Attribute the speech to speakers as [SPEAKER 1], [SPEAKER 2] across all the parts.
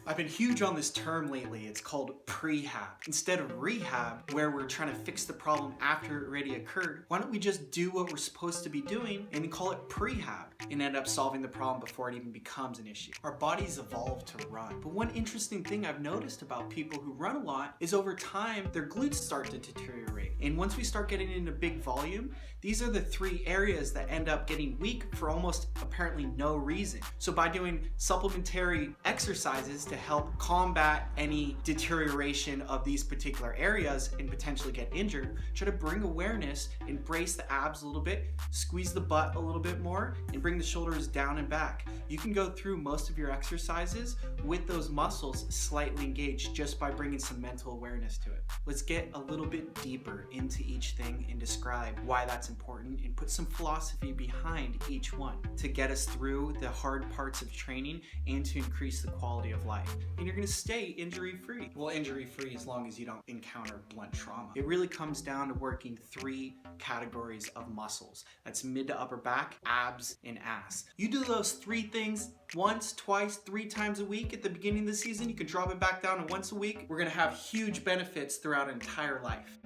[SPEAKER 1] I've been huge on this term lately. It's called prehab. Instead of rehab, where we're trying to fix the problem after it already occurred, why don't we just do what we're supposed to be doing and call it prehab and end up solving the problem before it even becomes an issue. Our bodies evolved to run. But one interesting thing I've noticed about people who run a lot is over time, their glutes start to deteriorate. And once we start getting into big volume, these are the three areas that end up getting weak for almost apparently no reason. So by doing supplementary exercises to help combat any deterioration of these particular areas and potentially get injured, try to bring awareness and brace the abs a little bit, squeeze the butt a little bit more, and bring the shoulders down and back. You can go through most of your exercises with those muscles slightly engaged just by bringing some mental awareness to it. Let's get a little bit deeper into each thing and describe why that's important and put some philosophy behind each one to get us through the hard parts of training and to increase the quality of life. And you're gonna stay injury-free. Well, injury-free as long as you don't encounter blunt trauma. It really comes down to working three categories of muscles. That's mid to upper back, abs, and ass. You do those three things once, twice, 3 times a week at the beginning of the season, you can drop it back down to once a week. We're gonna have huge benefits throughout an entire life.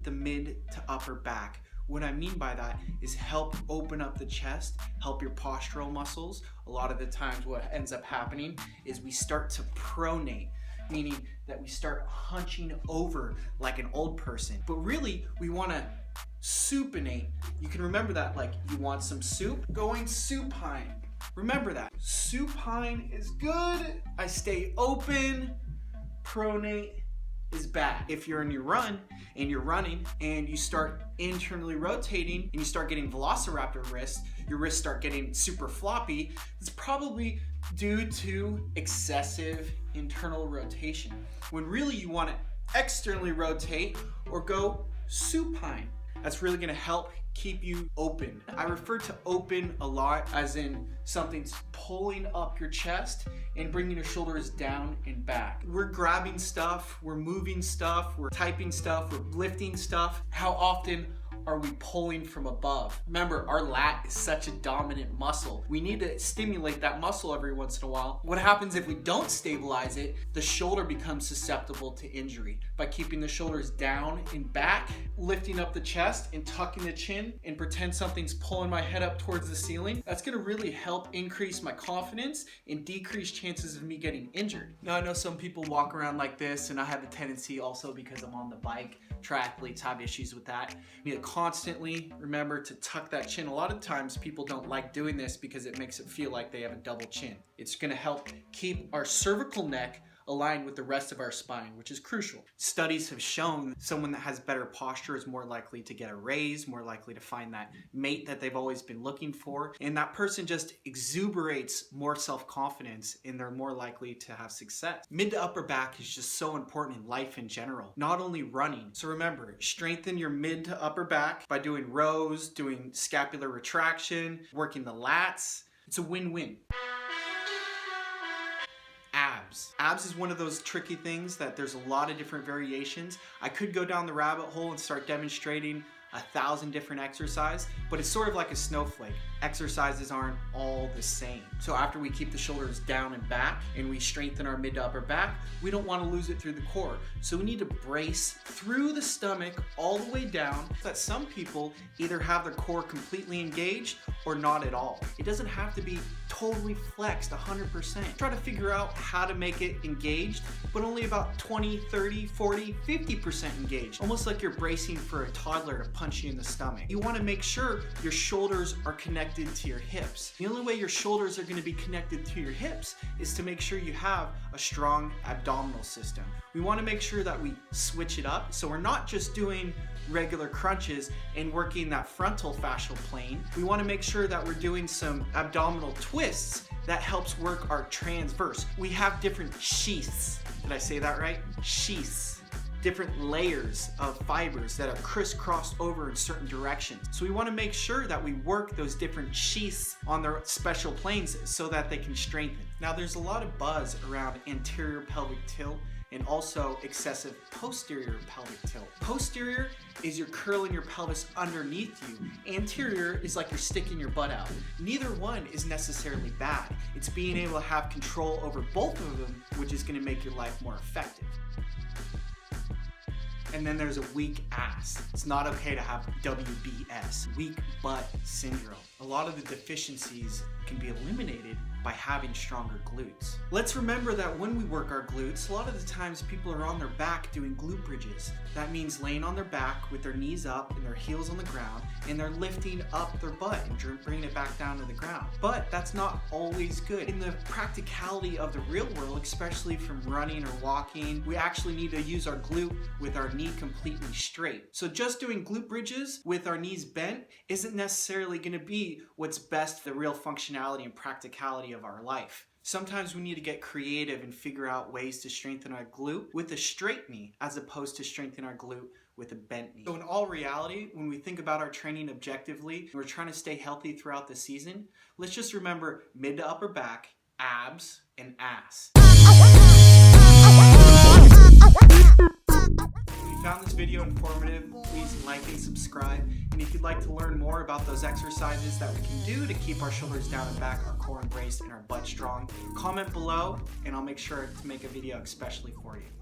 [SPEAKER 1] The mid to upper back. What I mean by that is help open up the chest, help your postural muscles. A lot of the times what ends up happening is we start to pronate, meaning that we start hunching over like an old person. But really, we wanna supinate. You can remember that, like you want some soup, going supine. Remember that. Supine is good. I stay open, pronate is bad. If you're in your run and you're running and you start internally rotating and you start getting velociraptor wrists, your wrists start getting super floppy, it's probably due to excessive internal rotation. When really you want to externally rotate or go supine. That's really gonna help keep you open. I refer to open a lot as in something's pulling up your chest and bringing your shoulders down and back. We're grabbing stuff, we're moving stuff, we're typing stuff, we're lifting stuff. How often are we pulling from above? Remember, our lat is such a dominant muscle. We need to stimulate that muscle every once in a while. What happens if we don't stabilize it? The shoulder becomes susceptible to injury. By keeping the shoulders down and back, lifting up the chest and tucking the chin and pretend something's pulling my head up towards the ceiling, that's gonna really help increase my confidence and decrease chances of me getting injured. Now, I know some people walk around like this, and I have the tendency also because I'm on the bike. Triathletes have issues with that. You need to constantly remember to tuck that chin. A lot of times people don't like doing this because it makes it feel like they have a double chin. It's gonna help keep our cervical neck aligned with the rest of our spine, which is crucial. Studies have shown someone that has better posture is more likely to get a raise, more likely to find that mate that they've always been looking for, and that person just exuberates more self-confidence and they're more likely to have success. Mid to upper back is just so important in life in general, not only running. So remember, strengthen your mid to upper back by doing rows, doing scapular retraction, working the lats. It's a win-win. Abs is one of those tricky things that there's a lot of different variations. I could go down the rabbit hole and start demonstrating 1,000 different exercises, but it's sort of like a snowflake. Exercises aren't all the same. So after we keep the shoulders down and back and we strengthen our mid to upper back, we don't want to lose it through the core. So we need to brace through the stomach all the way down. That some people either have their core completely engaged or not at all. It doesn't have to be totally flexed 100%. Try to figure out how to make it engaged, but only about 20, 30, 40, 50% engaged. Almost like you're bracing for a toddler to punch you in the stomach. You want to make sure your shoulders are connected to your hips. The only way your shoulders are going to be connected to your hips is to make sure you have a strong abdominal system. We want to make sure that we switch it up, so we're not just doing regular crunches and working that frontal fascial plane. We want to make sure that we're doing some abdominal twists that helps work our transverse. We have different sheaths. Did I say that right? Sheaths. different layers of fibers that are crisscrossed over in certain directions. So we want to make sure that we work those different sheaths on their special planes so that they can strengthen. Now there's a lot of buzz around anterior pelvic tilt and also excessive posterior pelvic tilt. Posterior is you're curling your pelvis underneath you. Anterior is like you're sticking your butt out. Neither one is necessarily bad. It's being able to have control over both of them, which is going to make your life more effective. And then there's a weak ass. It's not okay to have WBS, weak butt syndrome. A lot of the deficiencies can be eliminated by having stronger glutes. Let's remember that when we work our glutes, a lot of the times people are on their back doing glute bridges. That means laying on their back with their knees up and their heels on the ground, and they're lifting up their butt and bringing it back down to the ground. But that's not always good. In the practicality of the real world, especially from running or walking, we actually need to use our glute with our knee completely straight. So just doing glute bridges with our knees bent isn't necessarily going to be what's best for the real functionality and practicality of our life. Sometimes we need to get creative and figure out ways to strengthen our glute with a straight knee as opposed to strengthen our glute with a bent knee. So in all reality, when we think about our training objectively, and we're trying to stay healthy throughout the season, let's just remember mid to upper back, abs, and ass. If you found this video informative, please like and subscribe. And if you'd like to learn more about those exercises that we can do to keep our shoulders down and back, our core embraced, and our butt strong, comment below and I'll make sure to make a video especially for you.